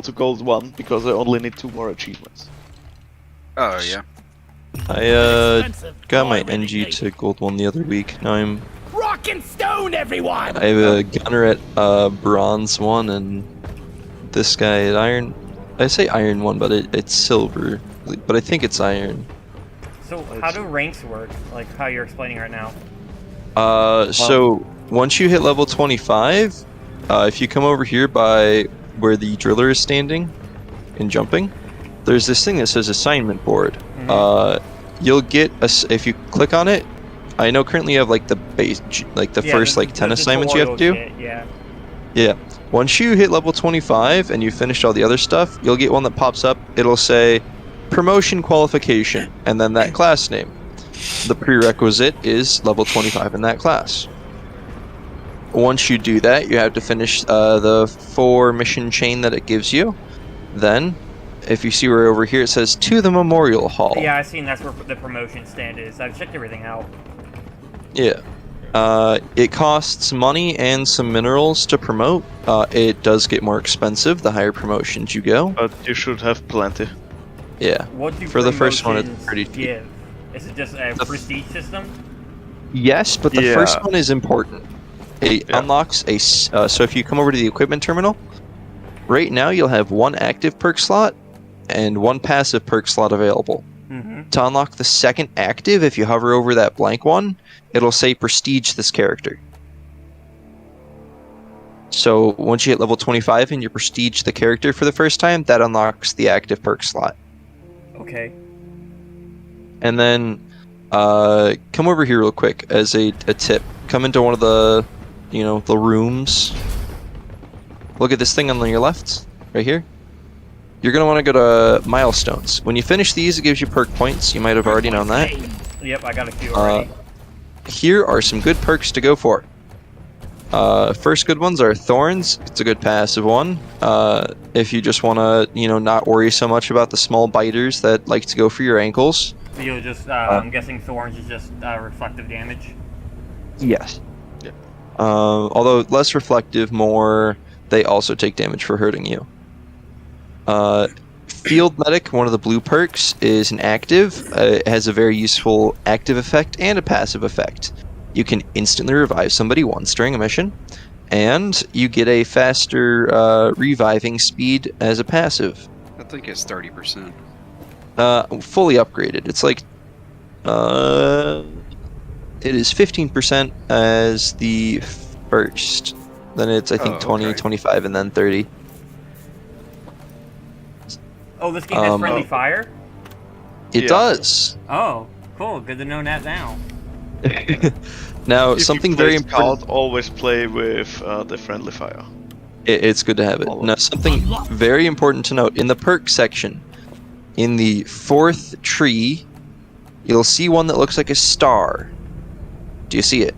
to gold 1 because I only need 2 more achievements. Oh yeah. I got my NG to gold 1 the other week. Now I'm rock and stone, everyone. I have a gunner at bronze 1 and this guy at iron. I say iron 1, but it's silver. But I think it's iron. So how do ranks work? Like how you're explaining right now? So once you hit level 25, if you come over here by where the driller is standing and jumping, there's this thing that says assignment board. You'll get if you click on it. I know currently you have like the base, like the first like 10 assignments you have to do. Yeah. Once you hit level 25 and you finished all the other stuff, you'll get one that pops up. It'll say promotion qualification and then that class name. The prerequisite is level 25 in that class. Once you do that, you have to finish the 4 mission chain that it gives you. Then, if you see where over here it says to the memorial hall. Yeah, I've seen that's where the promotion stand is. I've checked everything out. Yeah. It costs money and some minerals to promote. It does get more expensive the higher promotions you go. But you should have plenty. Yeah. What do for the first one, it's promotions pretty cheap. give? Is it just a prestige system? Yes, but the first one is important. It unlocks a... so if you come over to the equipment terminal, right now you'll have 1 active perk slot and 1 passive perk slot available. To unlock the second active, if you hover over that blank one, it'll say prestige this character. So once you hit level 25 and you prestige the character for the first time, that unlocks the active perk slot. Okay. And then come over here real quick as a tip. Come into one of the, the rooms. Look at this thing on your left, right here. You're going to want to go to milestones. When you finish these, it gives you perk points. You might have already known that. Yep, I got a few already. Here are some good perks to go for. First good ones are Thorns. It's a good passive one. If you just want to, not worry so much about the small biters that like to go for your ankles. So you'll just, I'm guessing Thorns is just reflective damage? Yes. Yeah. Although less reflective, more they also take damage for hurting you. Field Medic, one of the blue perks, is an active. It has a very useful active effect and a passive effect. You can instantly revive somebody once during a mission, and you get a faster reviving speed as a passive. I think it's 30%. Fully upgraded. It's like it is 15% as the first. Then it's I think 20, 25, and then 30. Oh, this game has friendly fire? It does. Oh, cool. Good to know that now. Now, If something you play very important. Scout, always play with the friendly fire. It's good to have it. Now, something very important to note in the perk section, in the 4th tree, you'll see one that looks like a star. Do you see it?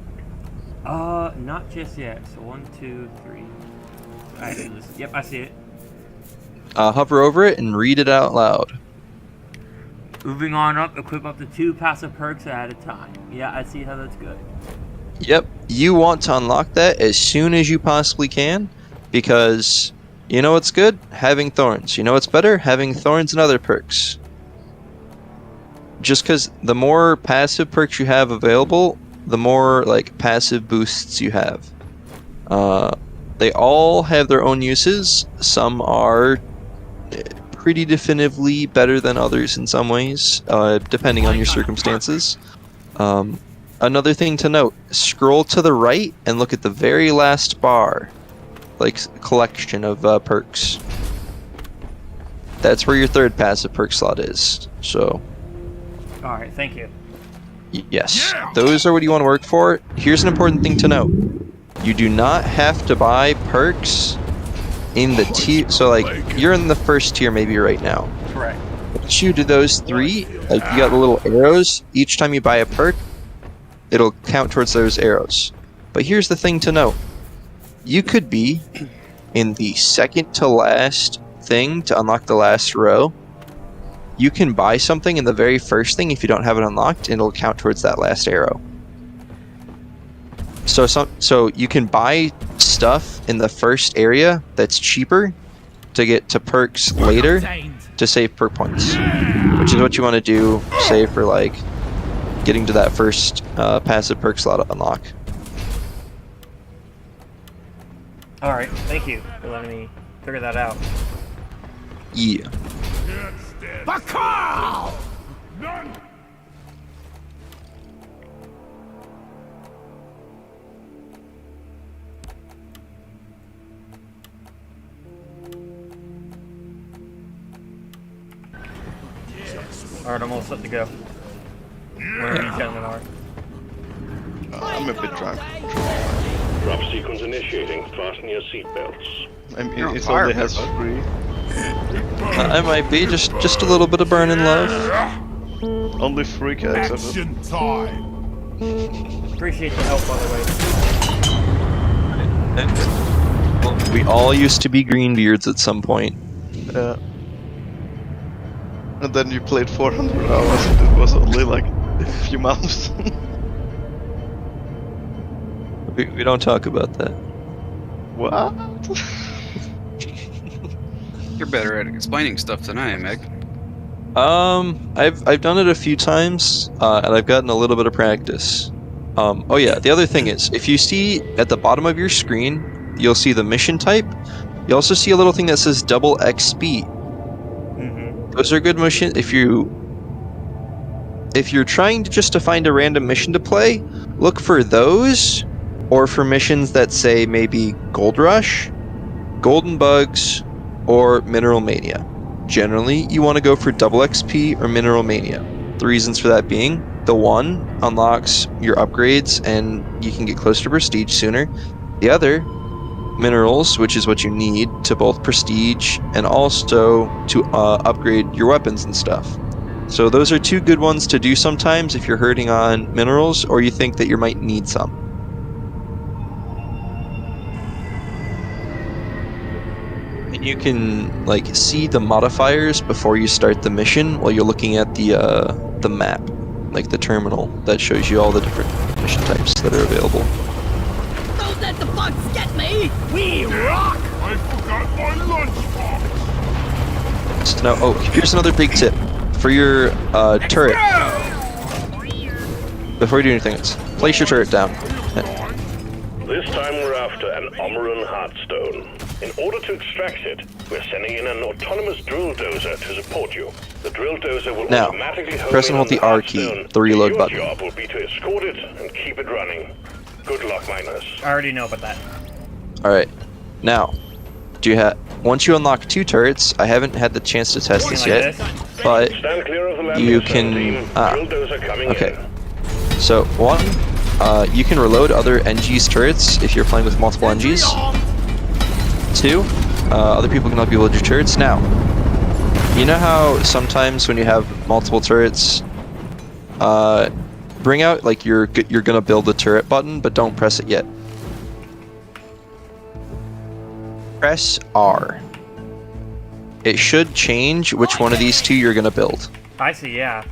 Not just yet. So 1, 2, 3. Yep, I see it. Hover over it and read it out loud. Moving on up, equip up to 2 passive perks at a time. Yeah, I see how that's good. Yep, you want to unlock that as soon as you possibly can, because you know what's good? Having Thorns. You know what's better? Having Thorns and other perks. Just because the more passive perks you have available, the more passive boosts you have. They all have their own uses. Some are pretty definitively better than others in some ways, depending on your circumstances. Another thing to note, scroll to the right and look at the very last bar, collection of perks. That's where your 3rd passive perk slot is. So, Alright, thank you. yes, those are what you want to work for. Here's an important thing to note. You do not have to buy perks in the tier. So you're in the 1st tier maybe right now. Correct. Once you do those 3, you got the little arrows. Each time you buy a perk, it'll count towards those arrows. But here's the thing to note. You could be in the 2nd to last thing to unlock the last row. You can buy something in the very first thing if you don't have it unlocked, and it'll count towards that last arrow. So you can buy stuff in the first area that's cheaper, to get to perks later to save perk points, which is what you want to do, save for like getting to that first passive perk slot unlock. All right, thank you for letting me figure that out. Yeah. Bacal! All right, I'm all set to go. Wherever you gentlemen are. I'm a bit drunk. Drop sequence initiating. Fasten your seatbelts. I mean, You're on it fire, only has man. 3. I might be just a little bit of burning love. Only 3 characters. Action time! Appreciate the help, by the way. We all used to be greenbeards at some point. Yeah. And then you played 400 hours and it was only like a few months. We don't talk about that. What? You're better at explaining stuff than I am, Meg. I've done it a few times, and I've gotten a little bit of practice. Oh yeah, the other thing is, if you see at the bottom of your screen, you'll see the mission type. You also see a little thing that says double XP. Those are good missions. If you're trying to find a random mission to play, look for those, or for missions that say maybe Gold Rush, Golden Bugs, or Mineral Mania. Generally, you want to go for double XP or Mineral Mania. The reasons for that being, the one unlocks your upgrades and you can get closer to prestige sooner. The other, minerals, which is what you need to both prestige and also to upgrade your weapons and stuff. So those are two good ones to do sometimes if you're hurting on minerals or you think that you might need some. And you can like see the modifiers before you start the mission while you're looking at the map, like the terminal that shows you all the different mission types that are available. Don't let the bugs get me! We rock! I forgot my lunchbox! So now, oh, here's another big tip for your turret. Before you do anything else, place your turret down. This time we're after an Omeran Heartstone. In order to extract it, we're sending in an autonomous drill dozer to support you. The drill dozer will Now, automatically press and hold the R key, the reload button. Your job will be to escort it and keep it running. Good luck, miners. I already know about that. Alright, now, once you unlock 2 turrets, I haven't had the chance to test this Like yet, this. but Stand clear of the landing you zone, can, team. Drill dozer coming okay. in. So, 1, you can reload other NG's turrets if you're playing with multiple NGs. 2, other people can help you load your turrets. Now, you know how sometimes when you have multiple turrets, bring out like you're gonna build a turret button, but don't press it yet. Press R. It should change which one of these 2 you're gonna build. I see, yeah.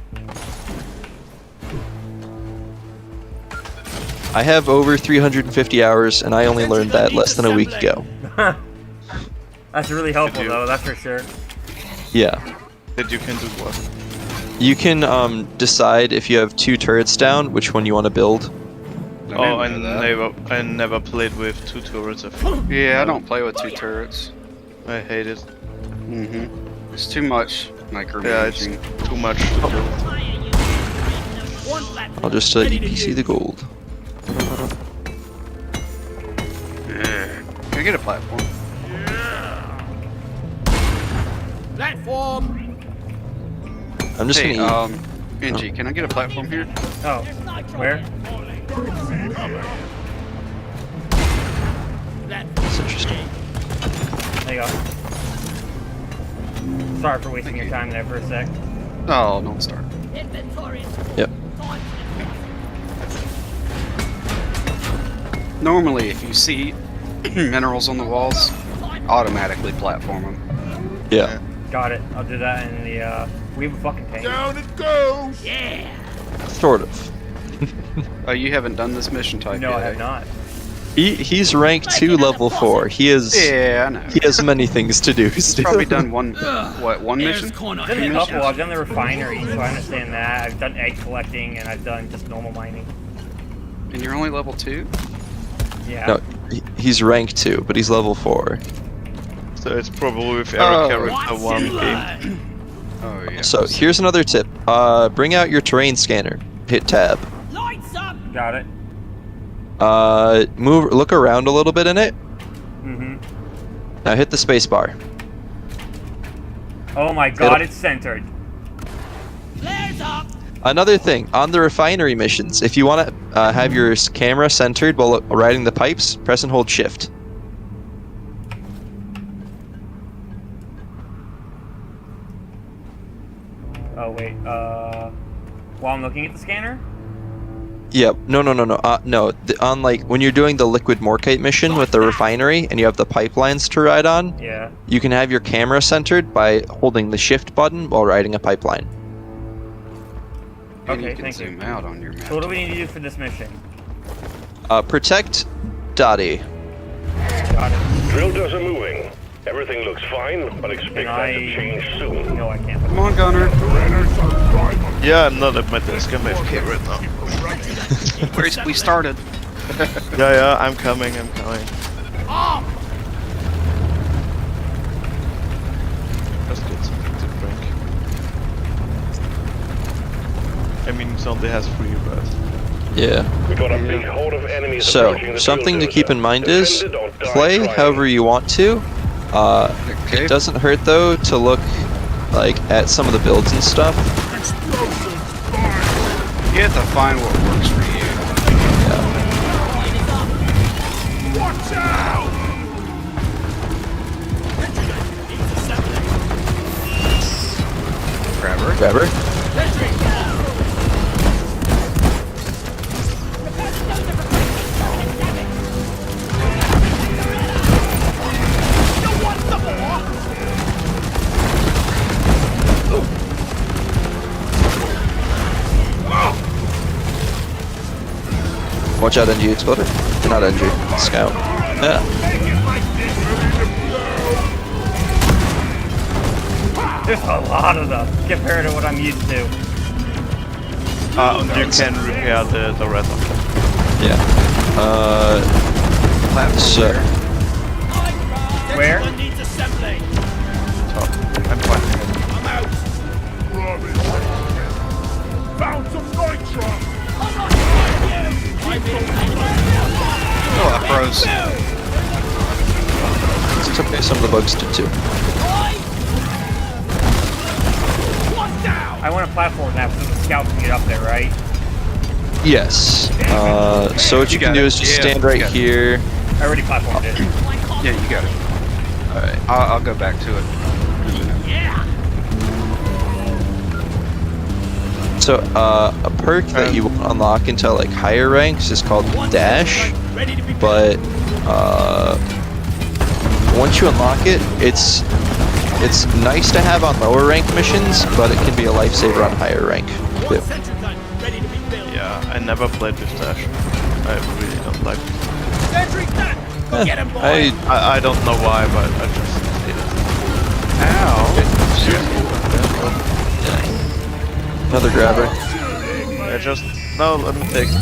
I have over 350 hours, and I only learned that less than a week ago. That's really helpful, though, that's for sure. Yeah. That you can do what? You can decide if you have 2 turrets down, which one you want to build. Oh, I never played with 2 turrets. Yeah, I don't play with 2 turrets. I hate it. It's too much Yeah, it's micromanaging. too much to build. I'll just EPC the gold. Can I get a platform? Platform! I'm just Hey, gonna Angie, can I get a platform here? Oh, where? That's interesting. There you go. Sorry for wasting your time there for a sec. Oh, don't start. Inventory. Yep. Normally, if you see minerals on the walls, automatically platform them. Yeah. Got it. I'll do that in the, we have a fucking tank. Down it goes! Yeah! Sort of. Oh, you haven't done this mission type No, yet? I have not. He's rank 2, level 4. He is. Yeah, I know. He has many things to do. Still. Probably done one mission? I've done a couple. I've done the refinery, so I understand that. I've done egg collecting, and I've done just normal mining. And you're only level 2? Yeah. No, he's rank 2, but he's level 4. So it's probably with every character What's one in game. line? Oh, yeah. So here's another tip. Bring out your terrain scanner. Hit tab. Lights up! Got it. Look around a little bit in it. Mm-hmm. Now hit the space bar. Oh my god, it's centered. Flares up! Another thing, on the refinery missions, if you want to have your camera centered while riding the pipes, press and hold shift. Oh wait, while I'm looking at the scanner? Yep. No. On like when you're doing the liquid morkite mission with the refinery and you have the pipelines to ride on, Yeah. you can have your camera centered by holding the shift button while riding a pipeline. And Okay, you can thank you. zoom out on your map. So what do we need to do for this mission? Protect Dottie. Got it. Drill dozer moving. Everything looks fine, but expect Can that I... to change soon. No, I can't. Come on, Gunner. Yeah, I'm not at my desk. I'm AFK right now. We started. Yeah, I'm coming. Let's get something to drink. I mean, Sunday has free, but... Yeah. We got a big horde of enemies So, approaching the something to drill keep in dozer. mind is, Defend it or die play trying. however you want to. Okay. It doesn't hurt though to look like at some of the builds and stuff. You have to find what works for you. Watch out! Grabber. Grabber. Watch out, NG exploder. Not NG. Scout. Yeah. There's a lot of them compared to what I'm used to. You can repair the red one. Yeah. So. Where? Needs assembly. Top. I'm finding it. I'm out. Found some nitro. I'm not fighting you. Oh, that froze. It's okay, some of the bugs did too. One down. I want a platform now so the scouts can get up there, right? Yes. So what you can got do it. is just Yeah, stand you right got it. here. I already platformed it. Yeah, you got it. Alright. I'll go back to it. Yeah. So, a perk that you won't unlock until like higher ranks is called Dash. Ready to be But once you unlock it, it's nice to have on lower rank missions, but it can be a lifesaver on higher rank too. One sentry gun ready to be built. Yeah, I never played with Dash. I really don't like it. Sentry gun. Go get him, boy. I don't know why, but I just hate it. Another grabber. No, let me take it.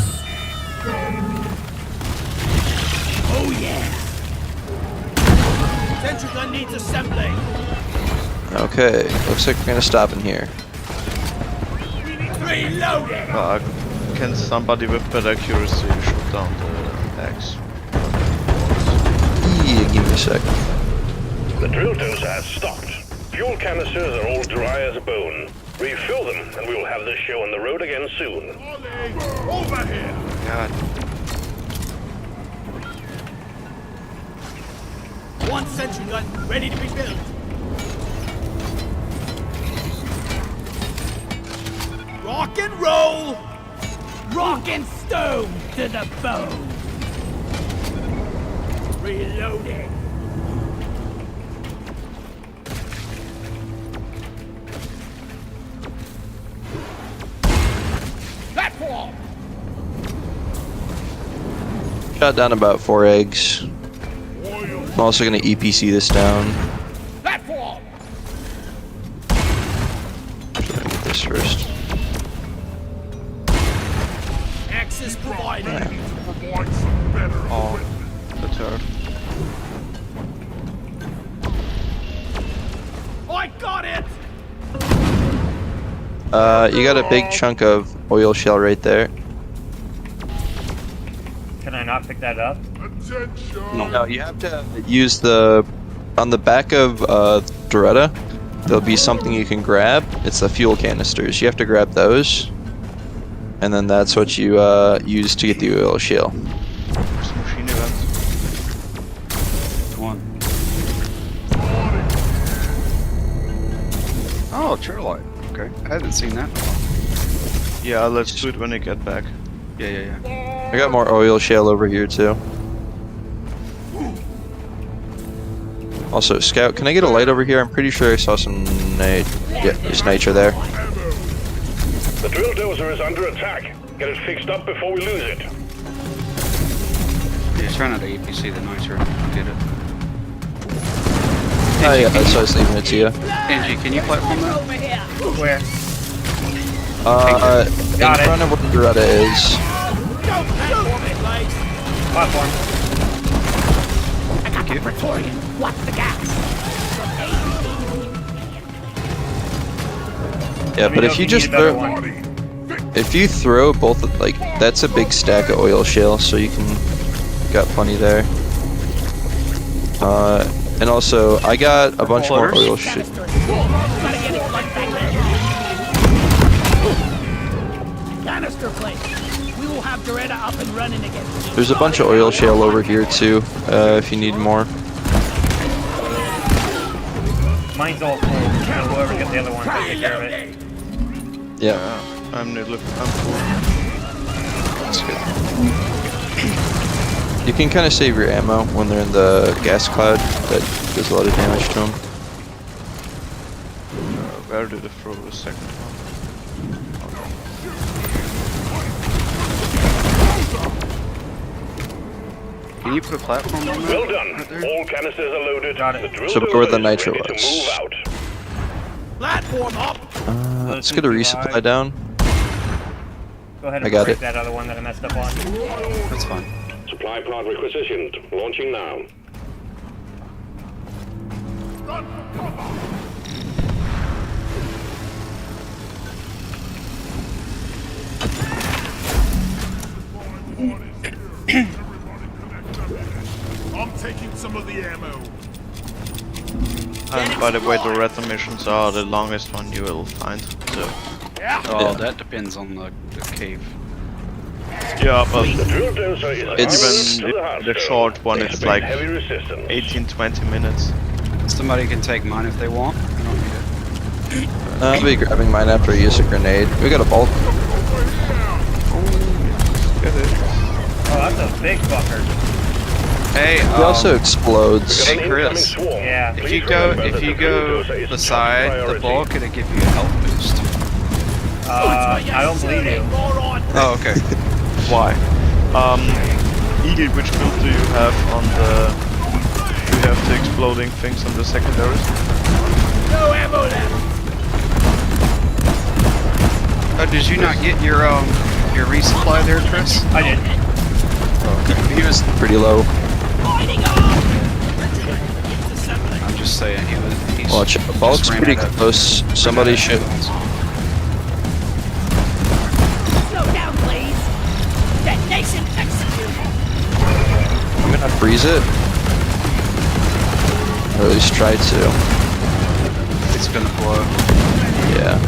Oh yeah. Sentry gun needs assembly. Okay, looks like we're gonna stop in here. Reloading. Can somebody with better accuracy shoot down the axe? Yeah, give me a sec. The drill dozer has stopped. Fuel canisters are all dry as a bone. Refill them, and we will have this show on the road again soon. Over here. God. One sentry gun ready to be built. Rock and roll. Rock and stone to the bone. Reloading. Platform. Shot down about 4 eggs. I'm also gonna EPC this down. Platform! Should I get this first? Access provided. Oh, the turret. I got it! You got a big chunk of oil shell right there. Can I not pick that up? No, you have to use the... On the back of Doretta, there'll be something you can grab. It's the fuel canisters. You have to grab those. And then that's what you use to get the oil shell. There's a machine event. Come on. Oh, Turlite. Okay, I haven't seen that. Yeah, let's do it when I get back. Yeah. I got more oil shell over here too. Also, Scout, can I get a light over here? I'm pretty sure I saw some yeah, there's nitro there. The drill dozer is under attack. Get it fixed up before we lose it. Yeah, try not to APC the nitro. Get it. Oh yeah, that's why I was leaving it to you. Angie, can you platform that? Over here! Where? In Got it. front of where Doretta is. Don't shoot me, please! Platform. I got the Praetorian. What's the gas? Yeah, Let me but know if you need just a better throw, one. if you throw both, like that's a big stack of oil shell, so you can got plenty there. And also I got a bunch more oil shell. Gotta get it like that. Canister plate. We will have Doretta up and running again. There's a bunch of oil shell over here too, if you need more. Mine's all full. So whoever gets the other one can take care of it. Yeah, I'm cool. that's good. You can kind of save your ammo when they're in the gas cloud. That does a lot of damage to them. Where did I throw the second one? Can you put a platform on that? Well done. All canisters are loaded. Got it. The drill So where the dozer is nitro ready to was. move out. Platform up! Let's get a resupply down. Go ahead I and got break it. that other one that I messed up on. That's fine. Supply pod requisitioned. Launching now. I'm taking some of the ammo. And by the way, the red missions are the longest one you will find. So Oh, that depends on the cave. yeah, but The drill dozer is It's- armed to the hot the stone. short one is Expect like heavy resistance. 18-20 minutes. Somebody can take mine if they want. I don't need it. I'll be grabbing mine after I use a grenade. We got a bulk. Get it. Oh, that's a big fucker. Hey, It also explodes. Hey, An incoming Chris. swarm. Yeah. if Please you go remember that the drill dozer is beside top the priority. bulk, it'll give you a health boost. I don't believe you. Moron! Oh, okay. Why? Eagle, which build do you have on the... Do you have the exploding things on the secondaries? No ammo left! Oh, did you not get your resupply there, Chris? I did. He was pretty low. Lighting up! I'm just saying he's Watch it. The bulk's just ran pretty out of- close. Somebody should. Slow down, please! Detonation execute! I'm gonna freeze it. Or at least try to. It's gonna blow. Yeah.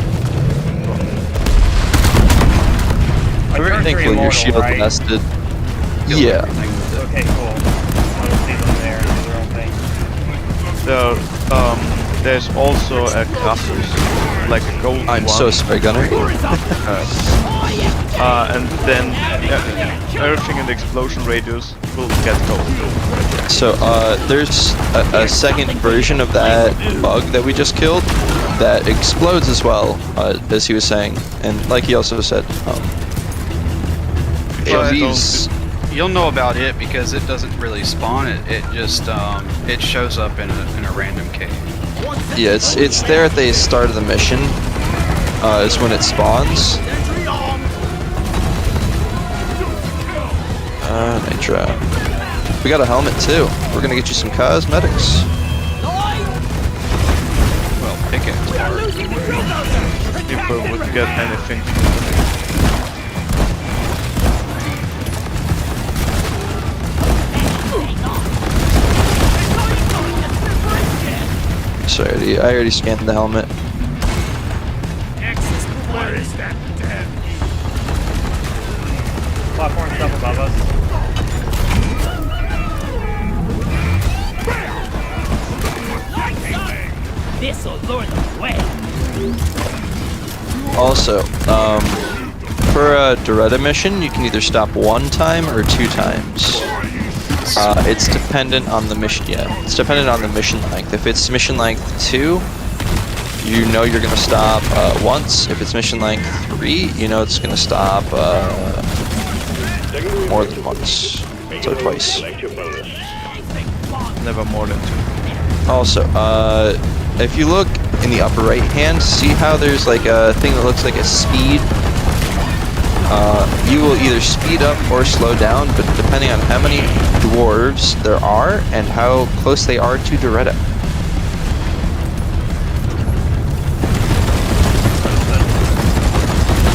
Turned Thankfully your immortal, shield right? lasted. Kill Yeah. everything with it. Okay, cool. I'll see them there and do their own thing. So, there's also a Crassus, like a golden I'm one. so sorry, Gunner. And then everything in the explosion radius will get gold. So, there's a second version of that bug that we just killed that explodes as well, as he was saying. And like he also said, But these... You'll know about it because it doesn't really spawn. It just it shows up in a random cave. Yeah, it's there at the start of the mission. Is when it spawns. Nitro. We got a helmet too. We're gonna get you some cosmetics. Well, pickaxe part. People would get anything. Sorry, I already scanned the helmet. Where is that dead? Platform stuff above us. This'll lure them away. Also, for a Doretta mission, you can either stop 1 time or 2 times. It's dependent on the mission. Yeah, it's dependent on the mission length. If it's mission length 2, you know you're gonna stop once. If it's mission length 3, you know it's gonna stop more than once, so twice. Never more than 2. Also, if you look in the upper right hand, see how there's like a thing that looks like a speed? You will either speed up or slow down, but depending on how many dwarves there are and how close they are to Doretta.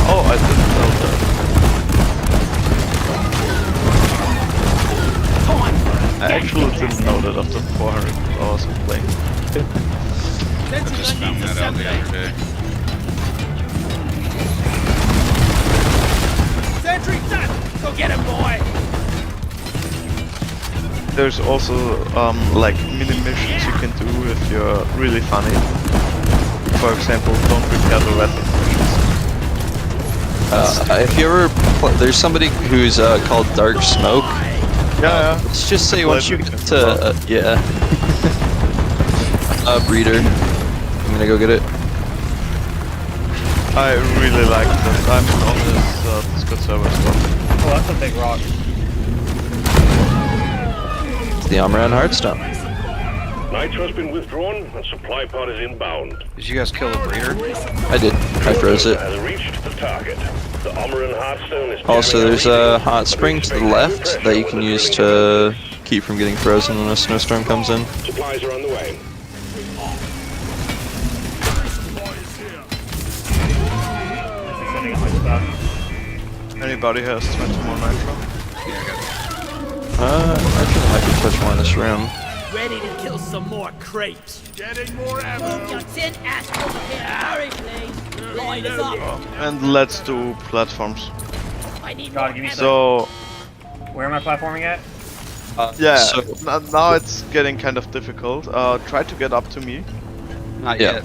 Oh, I didn't know that. I actually didn't know that after 400 hours of playing. I just found that out the other day. Sentry done! Go get him, boy! There's also like mini missions you can do if you're really funny. For example, don't repair the weapon. If you ever, there's somebody who's called Dark Smoke. Yeah. Let's just say once you get to, yeah. Breeder. I'm gonna go get it. I really like this. I'm on this Discord server as well. Oh, that's a big rock. It's the Amaran Heartstone. Nitro's been withdrawn and supply pod is inbound. Did you guys kill the breeder? I did. I froze it. Has reached the target. The Amaran Heartstone is Also, jamming there's a hot spring to the left that you can use to keep from getting frozen when a snowstorm comes in. Supplies are on the way. Sending up my stuff. Anybody has 20 more nitro? Actually, I might be touch more in this room. Ready to kill some more crepes. Getting more ammo. Your tin ass over here. Hurry, please. Line us up. And let's do platforms. I need God, more give me some. So, Where am I platforming at? yeah, So- now it's getting kind of difficult. Try to get up to me. Not Yeah. yet.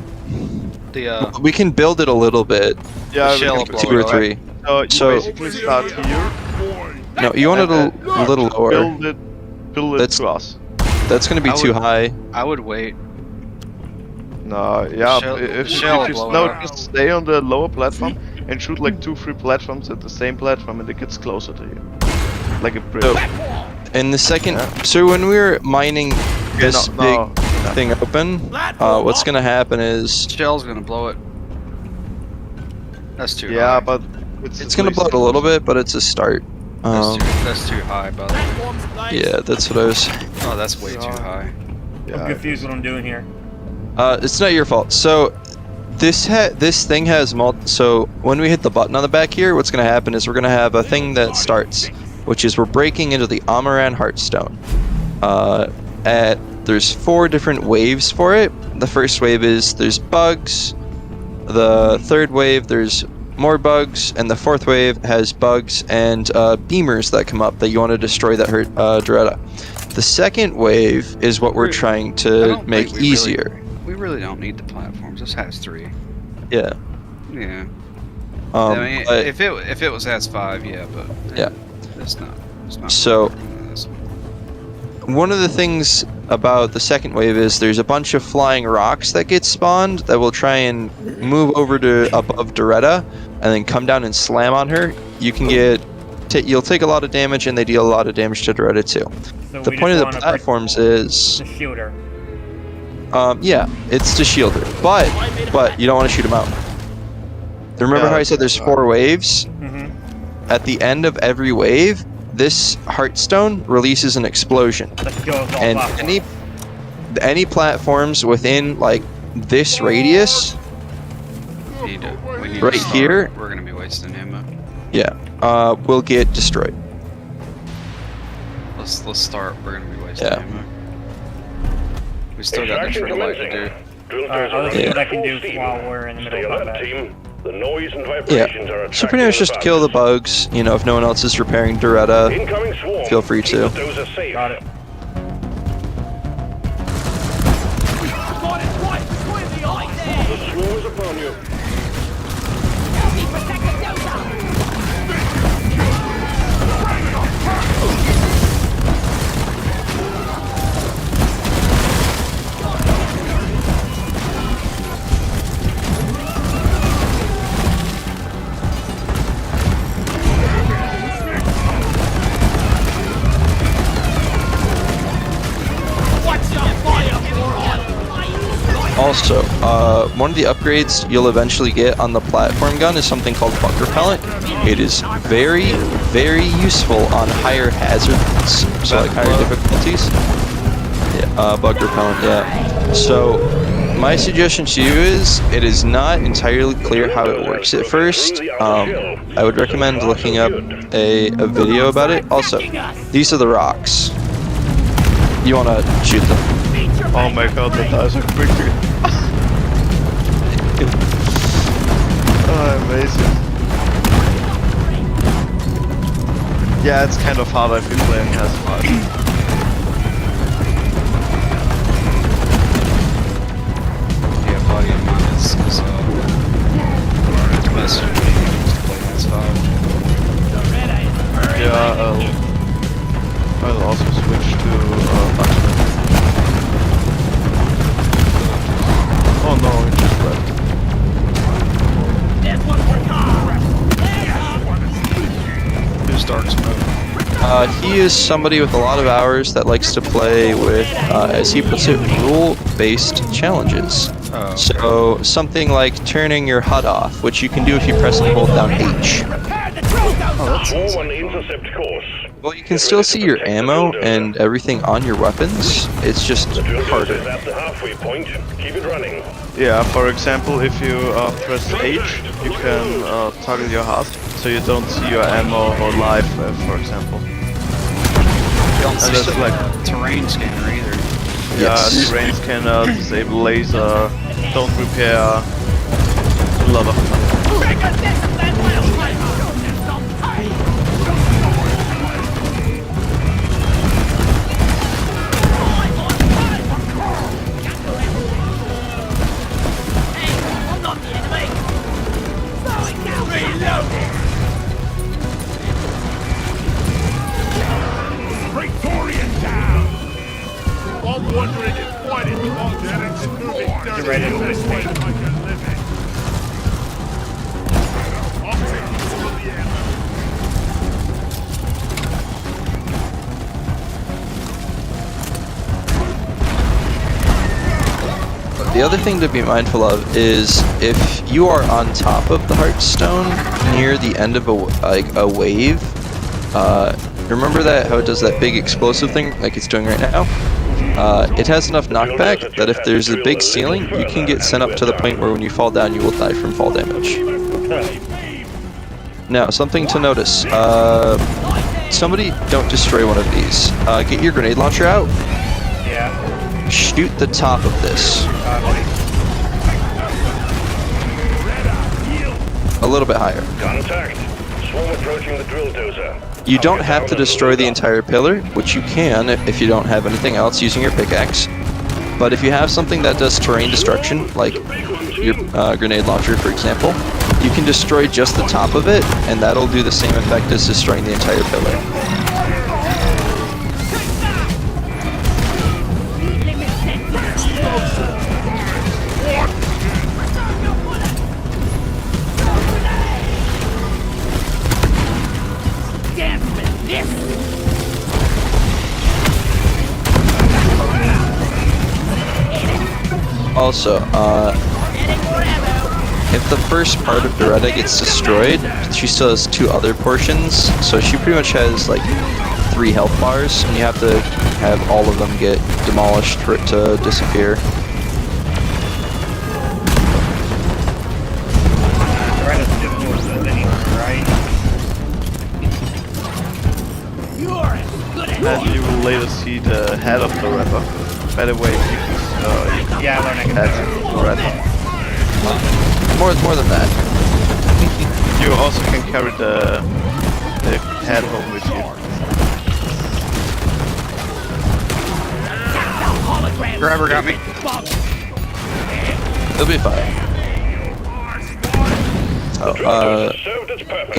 The We can build it a little bit, Yeah, shell we will can blow 2 or it, 3. So you So- basically start here. No, you want it a little lower. Build it That's- to us. That's gonna be I too would- high. I would wait. No, yeah, Shell- if shell you blow it no, up. just stay on the lower platform and shoot like 2-3 platforms at the same platform and it gets closer to you. Like a bridge. So, and the second, so when we're mining this no. big thing open, what's gonna happen is Shell's gonna blow it. That's too high. Yeah, but it's gonna blow it a little bit, but it's a start. That's too high, by the way. Yeah, that's what I was. Oh, that's way too high. Yeah, I'm confused what I'm doing here. It's not your fault. So this thing has so when we hit the button on the back here, what's gonna happen is we're gonna have a thing that starts, which is we're breaking into the Amaran Heartstone. There's 4 different waves for it. The first wave is there's bugs. The third wave there's more bugs, and the fourth wave has bugs and beamers that come up that you want to destroy that hurt Doretta. The second wave is what we're trying I to don't make think we easier. We really don't need the platforms. This has 3. Yeah. Yeah. Um, I mean, but- if it was has 5, yeah, but Yeah. it's not. It's not. So- One of the things about the second wave is there's a bunch of flying rocks that get spawned that will try and move over to above Doretta and then come down and slam on her. You can get you'll take a lot of damage, and they deal a lot of damage to Doretta too. So The we point of just the wanna platforms is, the shooter. yeah, it's to shield her, but you don't want to shoot them out. Remember Yeah. how I said there's 4 waves? Mm-hmm. At the end of every wave, this Heartstone releases an explosion, That kills all and platforms. any platforms within like this radius, We need Right to start. here? We're gonna be wasting ammo. yeah, will get destroyed. Let's start. We're gonna be wasting Yeah. ammo. We still got the Extraction triple light to commencing. do. Drill Alright, dozer I'll see running what I at can full do steam. while we're in the Stay middle of alert, combat. team. The noise and Yeah, vibrations are so pretty much just kill the bugs. You know, if no one else is repairing Doretta, Incoming swarm. feel free Keep to. the dozer safe. Got it. Got it right through the eye there. The swarm is upon you. Help me protect the dozer. Watch your fire, moron. Also, one of the upgrades you'll eventually get on the platform gun is something called Bug Repellent. It is very, very useful on higher hazards, so like higher difficulties. Yeah, Bug Repellent, yeah. So, my suggestion to you is, it is not entirely clear how it works at first. I would recommend looking up a video about it. Also, these are the rocks. You want to shoot them. Oh my god, that dies so quickly. Oh, amazing. Yeah, it's kind of hard. I've been playing as hard. Yeah, body of mine is best to play as hard. Yeah, I'll also switch to Marksman. Oh no, it just left. There's one for car. Who's Dark Smoke? He is somebody with a lot of hours that likes to play with, as he puts it, rule-based challenges. Oh, So, something like turning your HUD off, which you can do if you press and hold down H. Repair the drill dozer. Swarm on intercept course. Well, you can still see your ammo and everything on your weapons, it's just Drill dozer harder. is at the halfway point. Keep it running. Yeah, for example, if you press H, you can toggle your HUD, so you don't see your ammo or life, for example. You don't see that's the like- terrain scanner either. Yes. Terrain scanner, disable laser, don't repair, a lot of stuff. Trigger discipline will fight. Some pain. Hey, I'm not the enemy. Slow it down. Reloading. Praetorian down! I'm wondering if fighting objects and moving dirty ready to is the best way to make a living. I'll take some of the ammo. The other thing to be mindful of is if you are on top of the Heartstone near the end of a wave, remember that how it does that big explosive thing like it's doing right now? It has enough knockback that if there's a big ceiling, you can get sent up to the point where when you fall down, you will die from fall damage. Now, something to notice. Somebody don't destroy one of these. Get your grenade launcher out. Yeah. Shoot the top of this. A little bit higher. Contact. Swarm approaching the drill dozer. You don't have to destroy the entire pillar, which you can if you don't have anything else using your pickaxe. But if you have something that does terrain destruction, like your grenade launcher for example, you can destroy just the top of it, and that'll do the same effect as destroying the entire pillar. Get Also, if the first part of Doretta gets destroyed, she still has 2 other portions, so she pretty much has like 3 health bars, and you have to have all of them get demolished for it to disappear. And you will later see the head of Doretta. By the way, Yeah, I learned I can head Doretta. More than that. You also can carry the head home with you. Grabber got me. It'll be fine. Served its purpose.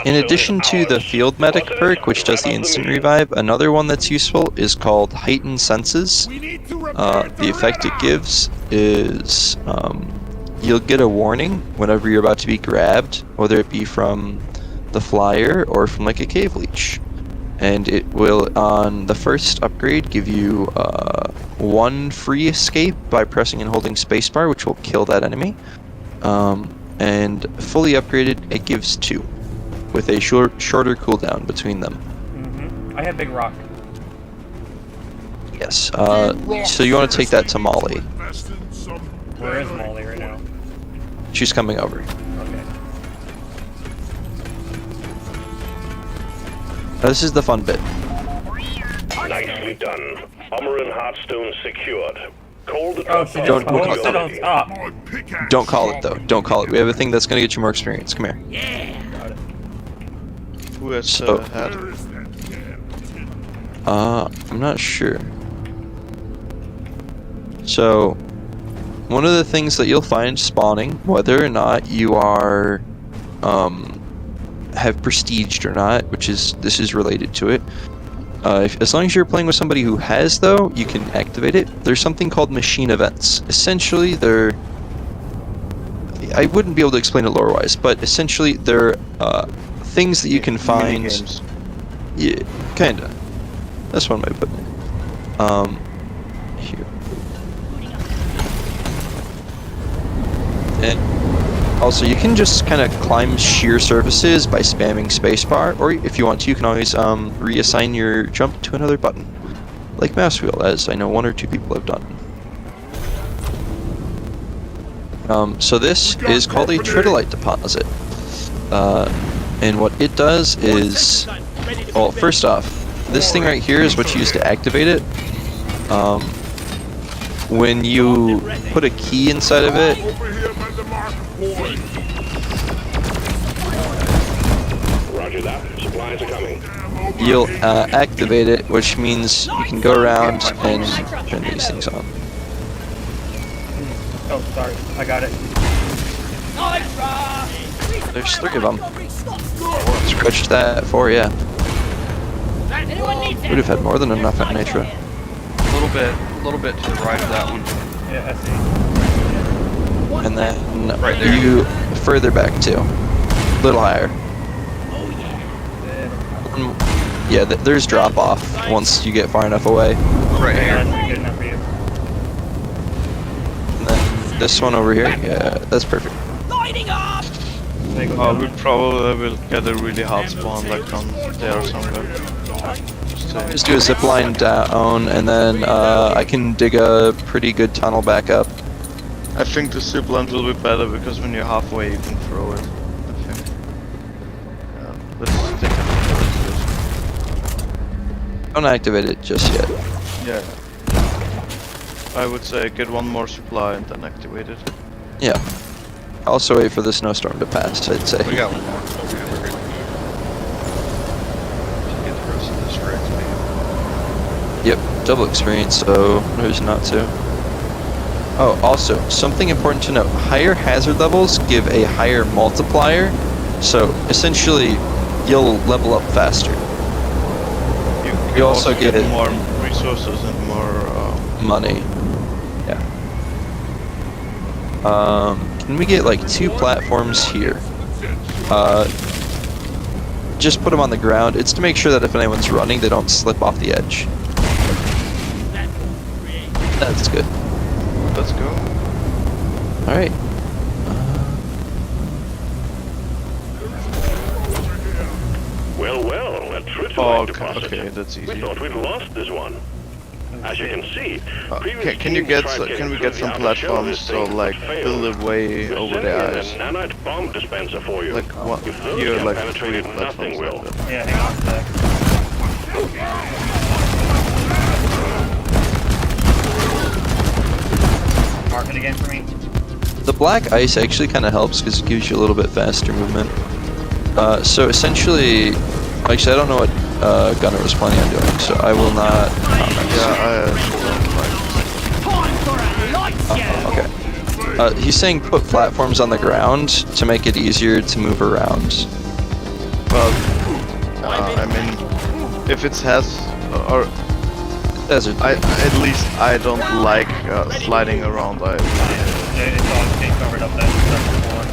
In addition to the Field Medic perk, which does the instant revive, another one that's useful is called Heightened Senses. The effect it gives is you'll get a warning whenever you're about to be grabbed, whether it be from the flyer or from like a cave leech. And it will, on the first upgrade, give you 1 free escape by pressing and holding spacebar, which will kill that enemy. And fully upgraded, it gives 2, with a shorter cooldown between them. I have Big Rock. Yes. So you want to take that to Molly. Where is Molly right now? She's coming over. Okay. This is the fun bit. Nicely done. Armor and Hearthstone secured. Call the Oh, she just Don't- oh, she don't stop. Don't call it though. Don't call it. We have a thing that's going to get you more experience. Come here. Got it. Who has So- head? I'm not sure. So, one of the things that you'll find spawning, whether or not you are, have prestiged or not, this is related to it. As long as you're playing with somebody who has, though, you can activate it. There's something called machine events. Essentially, I wouldn't be able to explain it lore-wise, but essentially they're things that you can find. Minigames. Yeah, kinda. That's one way of putting it. Here. And also, you can just kind of climb sheer surfaces by spamming spacebar, or if you want to, you can always reassign your jump to another button, like mouse wheel, as I know 1 or 2 people have done. So this is called a tritolite deposit, and what it does is, well, first off, this thing right here is what you use to activate it. When you put a key inside of it, Over here by the mark point. Roger that. Supplies are coming. you'll activate it, which means you can go around and turn these things on. Oh, sorry. I got it. There's 3 of them. Scratch that 4, yeah. Would have had more than enough at Nitro. A little bit to the right of that one. Yeah, I see. And then Right there. you further back too. A little higher. Yeah, there's drop off once you get far enough away. Right Yeah, here. that's good enough for you. And then this one over here, yeah, that's perfect. Lighting up! They go Oh, down. we probably will get a really hard spawn like on there somewhere. Just do a zip line down, and then I can dig a pretty good tunnel back up. I think the zip line will be better because when you're halfway you can throw it. I think. Let's stick it. Don't activate it just yet. Yeah. I would say get 1 more supply and then activate it. Yeah. Also wait for the snowstorm to pass, I'd say. We got 1 more. Okay, we're good. Get the rest of this for XP. Yep, double experience, so there's not to. Oh, also, something important to note. Higher hazard levels give a higher multiplier, so essentially, you'll level up faster. You also get more resources and more money. Yeah. Can we get like 2 platforms here? Just put them on the ground. It's to make sure that if anyone's running, they don't slip off the edge. That's good. Let's go. All right. Well, a tritium Oh, deposit. okay, that's We easy. thought we'd lost this one. As you can see, Can we get some platforms so like build a way over the ice? A nanite bomb dispenser for you. Like what? If those Here, get like penetrated, 3 nothing platforms will. like that. Yeah, hang on a sec. Mark it again for me. The black ice actually kind of helps because it gives you a little bit faster movement. So essentially, actually I don't know what Gunnar was planning on doing, so I will not comment. Yeah, Time for a light show! Okay. He's saying put platforms on the ground to make it easier to move around. well, I mean, if it has, or Desert. at least I don't like sliding around. It's all getting covered up that stuff before.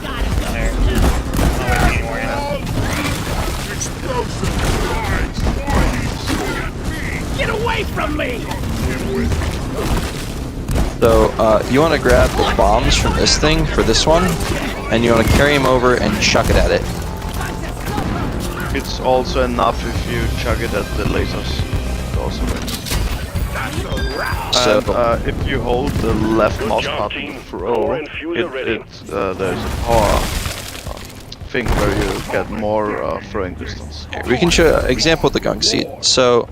Down there. Not waiting anymore, yeah. Explosive! Get away from me! So you want to grab the bombs from this thing for this one, and you want to carry them over and chuck it at it. It's also enough if you chuck it at the lasers. It also works. So And if you hold the left mouse button to throw, there's a power thing where you get more throwing distance. we can show an example of the gunk seed. So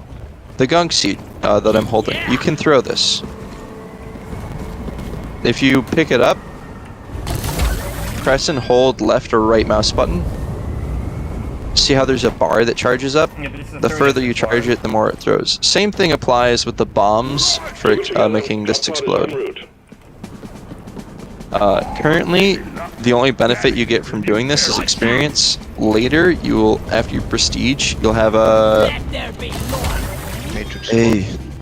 the gunk seed that I'm holding, you can throw this. If you pick it up, press and hold left or right mouse button. See how there's a bar that charges up? Yeah, but it's The further you charge it, the more it throws. Same thing applies with the bombs for making this explode. Currently, the only benefit you get from doing this is experience. Later, you will, after you prestige, you'll have Let there be more! Matrix.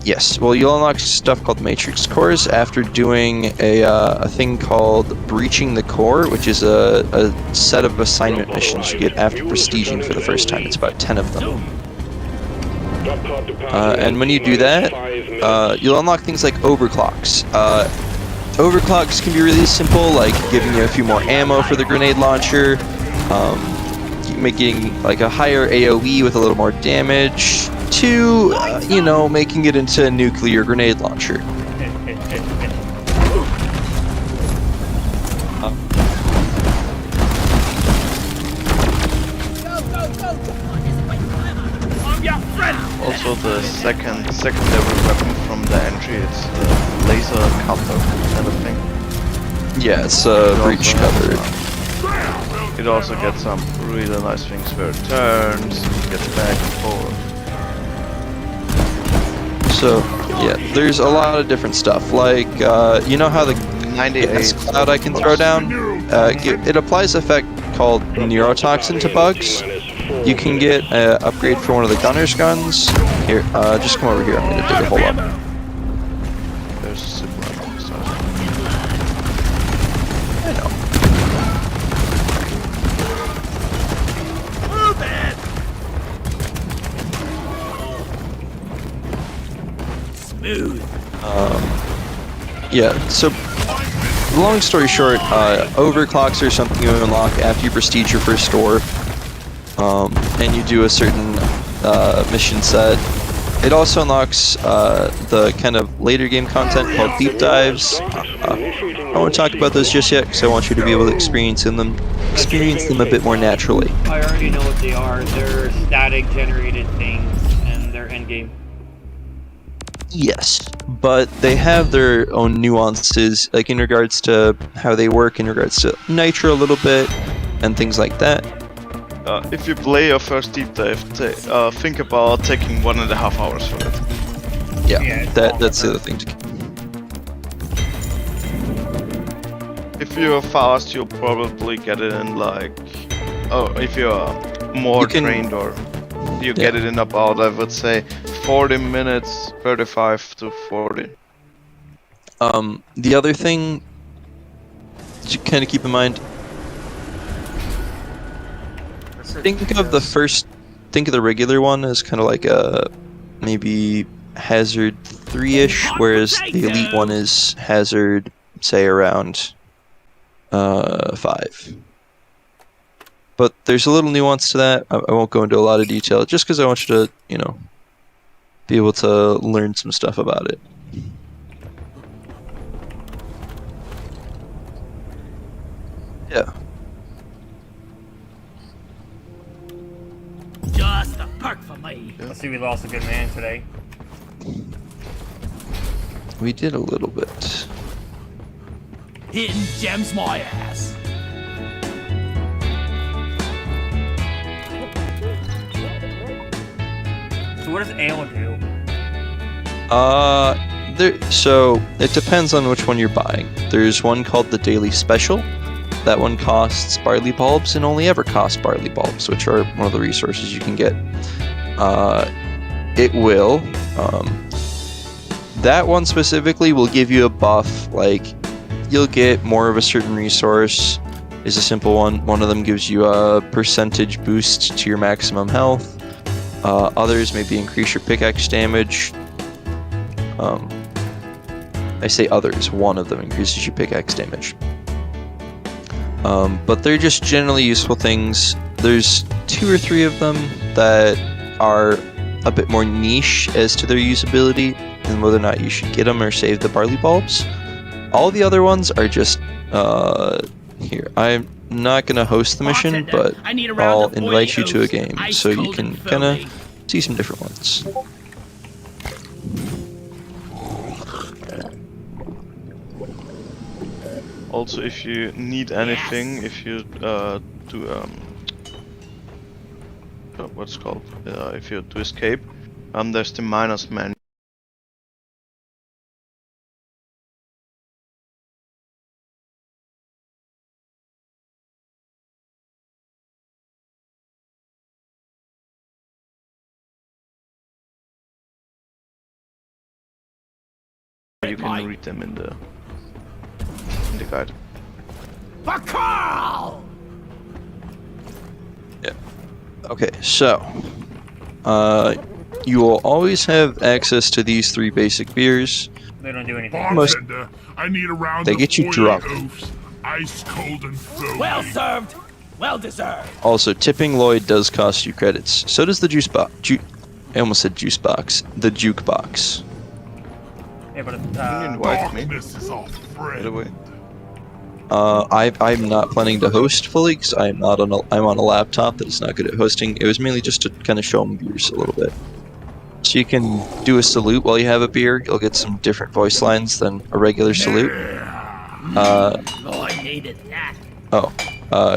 yes. Well, you'll unlock stuff called Matrix Cores after doing a thing called Breaching the Core, which is a set of assignment missions you get after prestiging for the first time. It's about 10 of them. And when you do that, you'll unlock things like overclocks. Overclocks can be really simple, like giving you a few more ammo for the grenade launcher, making like a higher AoE with a little more damage, to, you know, making it into a nuclear grenade launcher. I'm your friend! Also, the second level weapon from the entry, it's the laser cutter kind of thing. Yeah, it's a breach also cover. has, it also gets some really nice things where it turns, gets back and forth. So, yeah, there's a lot of different stuff. Like, you know how the 98 gas cloud I can throw down? It applies an effect called neurotoxin to bugs. You can get an upgrade for one of the gunner's guns. Here, just come over here. I'm gonna dig a hole up. There's a zip line on the side. I know. Move it! Smooth. Yeah, so long story short, overclocks are something you unlock after you prestige your first store, and you do a certain mission set. It also unlocks the kind of later game content called deep dives. I won't talk about those just yet because I want you to be able to experience them a bit more naturally. I already know what they are. They're static generated things, and they're endgame. Yes, but they have their own nuances, like in regards to how they work, in regards to nitro a little bit, and things like that. If you play your first deep dive, think about taking 1.5 hours for it. Yeah, that's the other thing to keep. If you're fast, you'll probably get it in like... Oh, if you're more trained, or you get it in about, I would say, 40 minutes, 35 to 40. The other thing to kind of keep in mind, think of the regular one as kind of like a maybe hazard 3-ish, whereas the elite one is hazard say around 5. But there's a little nuance to that. I won't go into a lot of detail, just because I want you to, you know, be able to learn some stuff about it. Yeah. Just a perk for me. I see we lost a good man today. We did a little bit. Hidden gems my ass. So what does ale do? So it depends on which one you're buying. There's one called the Daily Special. That one costs barley bulbs and only ever costs barley bulbs, which are one of the resources you can get. It will. That one specifically will give you a buff, like you'll get more of a certain resource. Is a simple one. One of them gives you a percentage boost to your maximum health. Others maybe increase your pickaxe damage. I say others. One of them increases your pickaxe damage. But they're just generally useful things. There's 2 or 3 of them that are a bit more niche as to their usability and whether or not you should get them or save the barley bulbs. All the other ones are just here. I'm not going to host the mission, but I'll invite you to a game so you can kind of see some different ones. Also, if you need anything, if you do what's it called? If you do escape, there's the minus menu. You can read them in the guide. Yeah. Okay, so you will always have access to these 3 basic beers. They don't do anything. Bartender, I need a round They of get you oily drunk. oafs, ice cold and frozen. Well served. Well deserved. Also, tipping Lloyd does cost you credits. So does the juice box. I almost said juice box. The juke box. Yeah, but Can you invite me, Darkness is our by the way? friend. I'm not planning to host fully because I'm on a laptop that is not good at hosting. It was mainly just to kind of show them beers a little bit. So you can do a salute while you have a beer. You'll get some different voice lines than a regular salute. I needed that.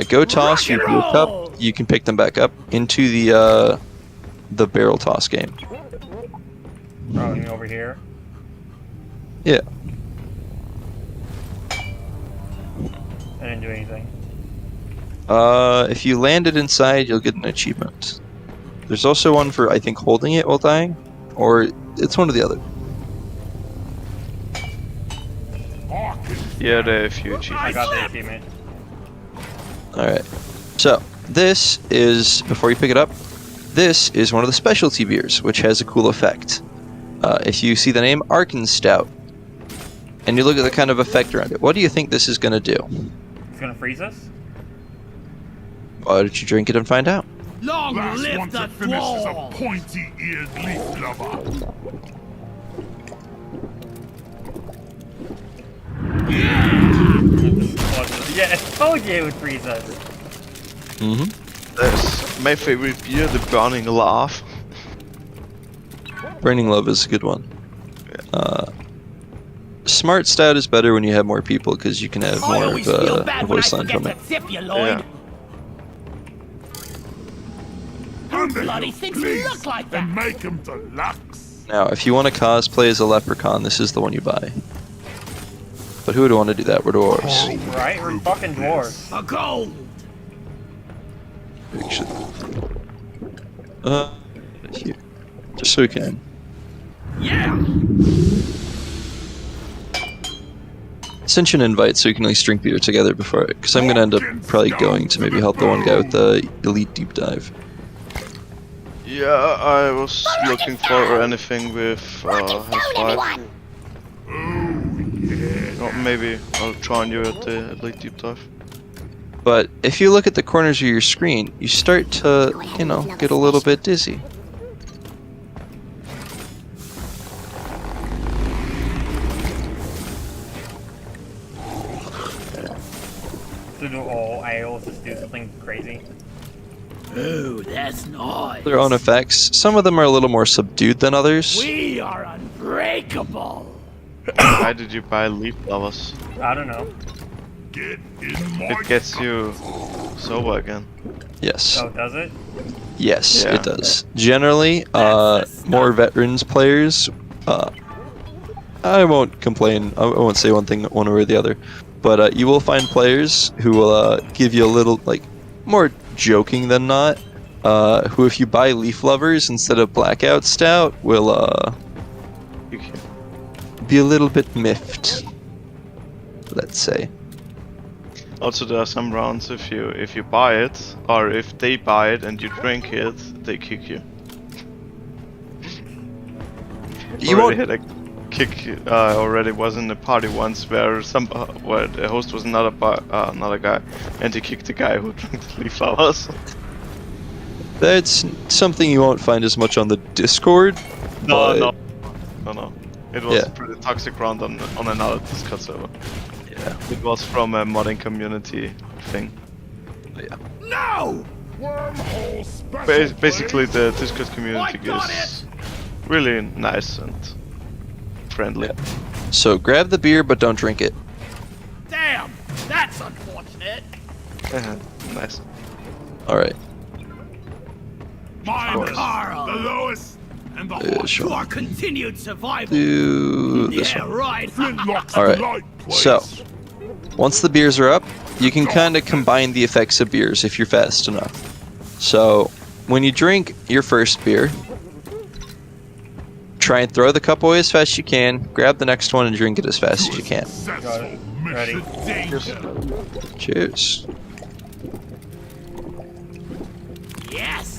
Go toss your beer cup. You can pick them back up into the barrel toss game. throwing me over here. Yeah. I didn't do anything. If you land it inside, you'll get an achievement. There's also one for, I think, holding it while dying, or it's one or the other. Yeah, there are a few I achievements. got the achievement. Alright. So, this is, before you pick it up, this is one of the specialty beers, which has a cool effect. If you see the name Arkan Stout, and you look at the kind of effect around it, what do you think this is going to do? It's gonna freeze us? Why don't you drink it and find out? Long Last one live the to finish is a dwarf. pointy-eared leaf lover. Yeah, I told you it would freeze us. Mm-hmm. That's my favorite beer, the Burning Laugh. Burning Love is a good one. Smart Stout is better when you have more people because you can have I more always of feel a bad when I voice line forget from it. to zip you, Lloyd. Under Bloody your things fleas look like that. And make them deluxe. Now, if you want to cosplay as a leprechaun, this is the one you buy. But who would want to do that? We're dwarves. Right? We're fucking dwarves. A gold. Actually. Here. Just so we can. Yeah. Send you an invite so you can at least drink beer together before it. Because I'm going to end up probably going to maybe help the one guy with the elite deep dive. Yeah, I was looking for anything with his wife. Oh, yeah. maybe I'll join you at the Elite Deep Dive. But if you look at the corners of your screen, you start to, you know, get a little bit dizzy. To do all AOs, just do something crazy. Ooh, that's nice. Their own effects. Some of them are a little more subdued than others. We are unbreakable. Why did you buy leaf lovers? I don't know. Get in my It gets you sober again. Yes. Oh, does it? Yes, Yeah. it does. Generally, more veterans players. I won't complain. I won't say one thing one way or the other. But you will find players who will give you a little, like, more joking than not. Who, if you buy leaf lovers instead of blackout stout, will You can. be a little bit miffed. Let's say. Also, there are some rounds if you buy it, or if they buy it and you drink it, they kick you. You already won't. had a kick. Already was in a party once where where the host was another guy, and he kicked the guy who drank the leaf flowers. That's something you won't find as much on the Discord. but- No. It was Yeah. a pretty toxic round on another Discord server. Yeah. It was from a modding community thing. No! wormhole special. Basically, please. the Discord community I got is really nice and friendly. So grab the beer, but don't drink it. Damn, that's unfortunate. Nice. All right. Minus Carl. the lowest and the Yeah, highest. sure. To our continued survival. Do this Yeah, one. right. Flintlocks All right. delight, please. So, once the beers are up, you can kind of combine the effects of beers if you're fast enough. So, when you drink your first beer, try and throw the cup away as fast as you can, grab the next one and drink it as fast as you can. Successful Got it. mission danger. Cheers. Yes.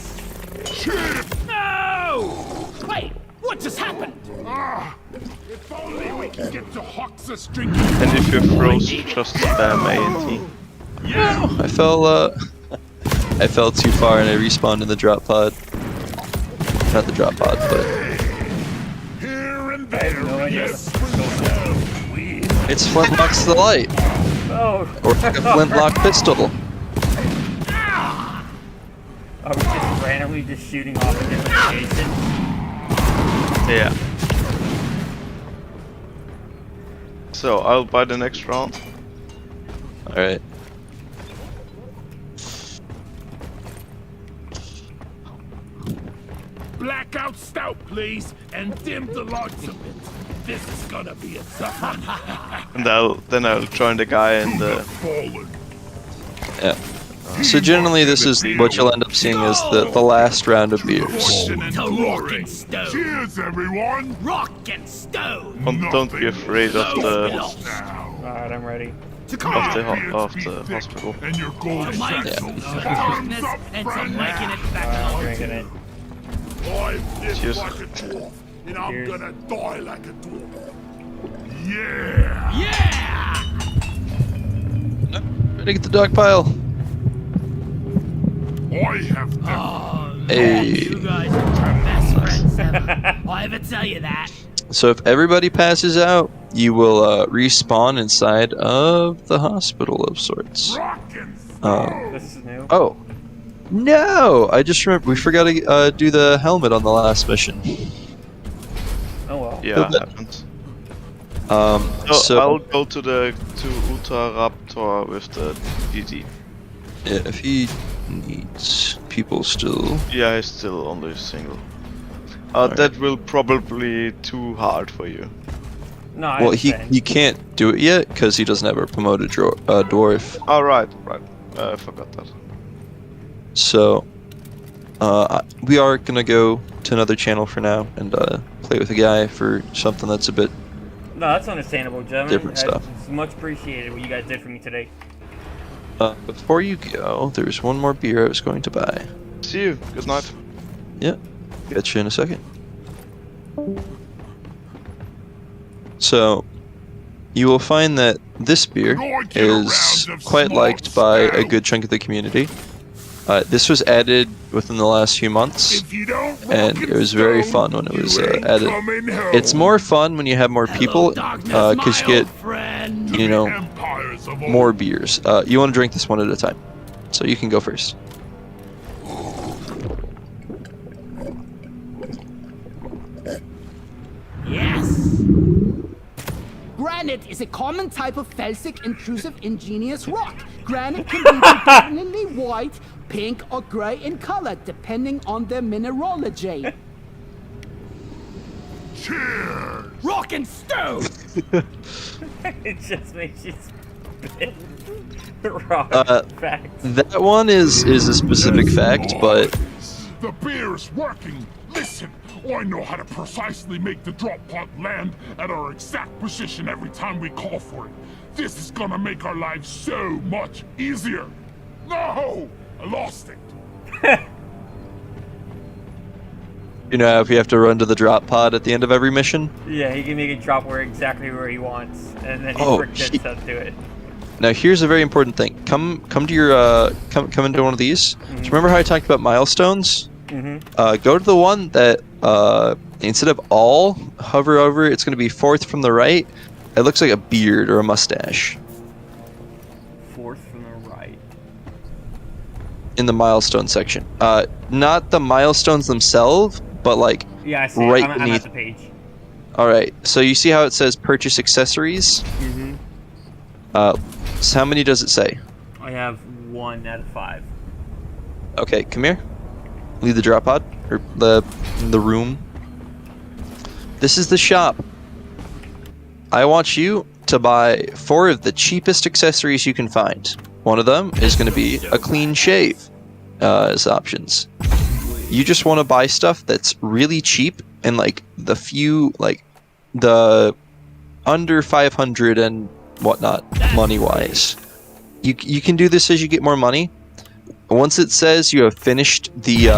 No! Wait, what just happened? Ah, if only we could get to Hoxus drinking. And if you're frozen, just spam A and T. I fell too far and I respawned in the drop pod. Not the drop pod, but Here and there. No idea. Yes, we it's Flintlocks the light, Oh, or like a Flintlock pistol. are we just randomly just shooting off a different location? Yeah. So I'll buy the next round. All right. blackout stout, please, and dim the lights a bit. This is gonna be a tough one. And then I'll join the guy in the. Fallen. Yeah. So generally, this is what you'll end up seeing as the last round of beers. Fortune and To rock glory. and stone. Cheers, everyone. Rock and stone. Don't be afraid of the Now. Alright, I'm ready. To of come the Beards of be the thick, hospital. And your gold to my satchels. darkness Thumbs up, and to friend. making it back I'm home. drinking it. I've lived Cheers. like a dwarf, and I'm Cheers. gonna die like a dwarf. Yeah. Yeah! Ready to get the dog pile. I have them. Oh, man, Hey. you guys are best friends ever. I'll ever tell you that. So if everybody passes out, you will respawn inside of the hospital of sorts. Rock and stone. This is new. Oh. No! I just remember we forgot to do the helmet on the last mission. Oh well. Yeah, Okay. happens. So So I'll go to Uta Raptor with the DD. yeah, if he needs people still. Yeah, he's still only single. Alright. That will probably too hard for you. No, I Well, he understand. can't do it yet because he doesn't have a promoted dwarf. Oh, right. I forgot that. So we are gonna go to another channel for now and play with a guy for something that's a bit. No, that's understandable, gentlemen. Different stuff. It's much appreciated what you guys did for me today. Before you go, there's one more beer I was going to buy. See you. Good night. Yeah, catch you in a second. So, you will find that this beer is quite liked by a good chunk of the community. This was added within the last few months, and it was very fun when it was added. It's more fun when you have more people, because you get, you know, more beers. You want to drink this one at a time, so you can go first. Yes! Granite is a common type of felsic, intrusive, ingenious rock. Granite can be predominantly white, pink, or gray in color, depending on their mineralogy. Cheers! Rock and stone! It just makes you spit. Wrong fact. That one is a specific fact, but The beer's working! Listen! I know how to precisely make the drop pod land at our exact position every time we call for it. This is gonna make our lives so much easier. No! I lost it. you know, if you have to run to the drop pod at the end of every mission. Yeah, he can make it drop exactly where he wants, and then he forgets how to do it. Now here's a very important thing. Come to your come into one of these. Do you remember how I talked about milestones? Go to the one that instead of all, hover over. It's going to be fourth from the right. It looks like a beard or a mustache. Fourth from the right. In the milestone section. Not the milestones themselves, but like Yeah, I see. right I'm beneath. at the page. All right. So you see how it says purchase accessories? So how many does it say? I have 1 out of 5. Okay, come here. Leave the drop pod or the room. This is the shop. I want you to buy 4 of the cheapest accessories you can find. One of them is going to be a clean shave as options. You just want to buy stuff that's really cheap and like the under 500 and whatnot money wise. You can do this as you get more money. Once it says you have finished the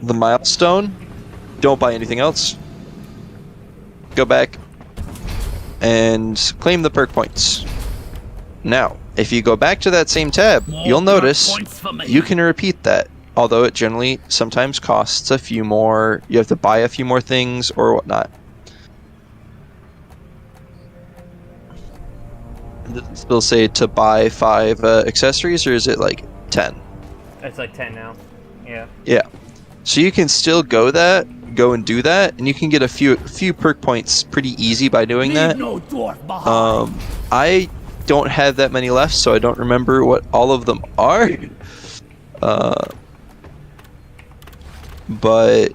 milestone, don't buy anything else. Go back and claim the perk points. Now, if you go back to that same tab, you'll notice you can repeat that, although it generally sometimes costs a few more. You have to buy a few more things or whatnot. Does it still say to buy 5 accessories, or is it like 10? It's like 10 now. Yeah. Yeah. So you can still go and do that, and you can get a few perk points pretty easy by doing that. No dwarf behind. I don't have that many left, so I don't remember what all of them are. But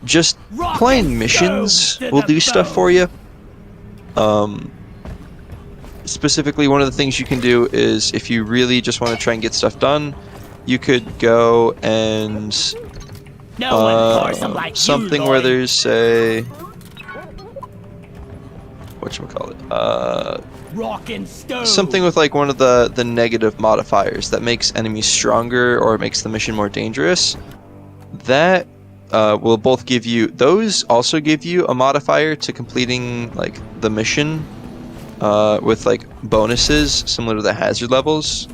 just playing missions will do stuff for you. Specifically, one of the things you can do is, if you really just want to try and get stuff done, you could go and something where there's a whatchamacallit, Rock and stone. something with like one of the negative modifiers that makes enemies stronger or makes the mission more dangerous. That will both give you, those also give you a modifier to completing like the mission with like bonuses similar to the hazard levels.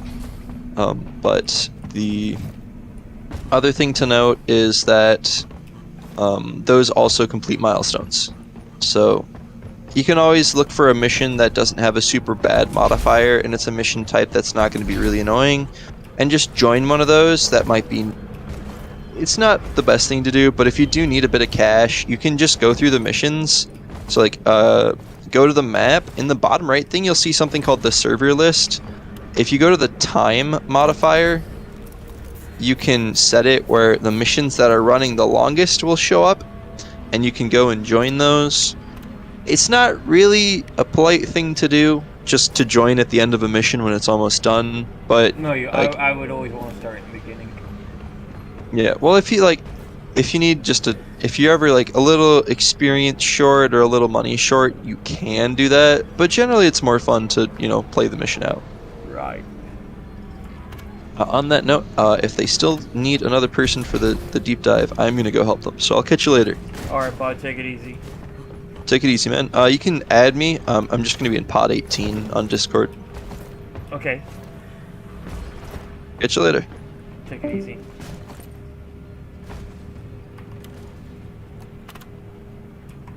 But the other thing to note is that those also complete milestones. So you can always look for a mission that doesn't have a super bad modifier and it's a mission type that's not going to be really annoying, and just join one of those. That might be, it's not the best thing to do, but if you do need a bit of cash, you can just go through the missions. So like go to the map. In the bottom right thing, you'll see something called the server list. If you go to the time modifier, you can set it where the missions that are running the longest will show up, and you can go and join those. It's not really a polite thing to do, just to join at the end of a mission when it's almost done, but No, like, I would always want to start in the beginning. yeah, well, if you need if you're ever like a little experience short or a little money short, you can do that, but generally it's more fun to, play the mission out. Right. On that note, if they still need another person for the deep dive, I'm gonna go help them, so I'll catch you later. Alright, bud, take it easy. Take it easy, man. You can add me. I'm just gonna be in pod 18 on Discord. Okay. Catch you later. Take it easy.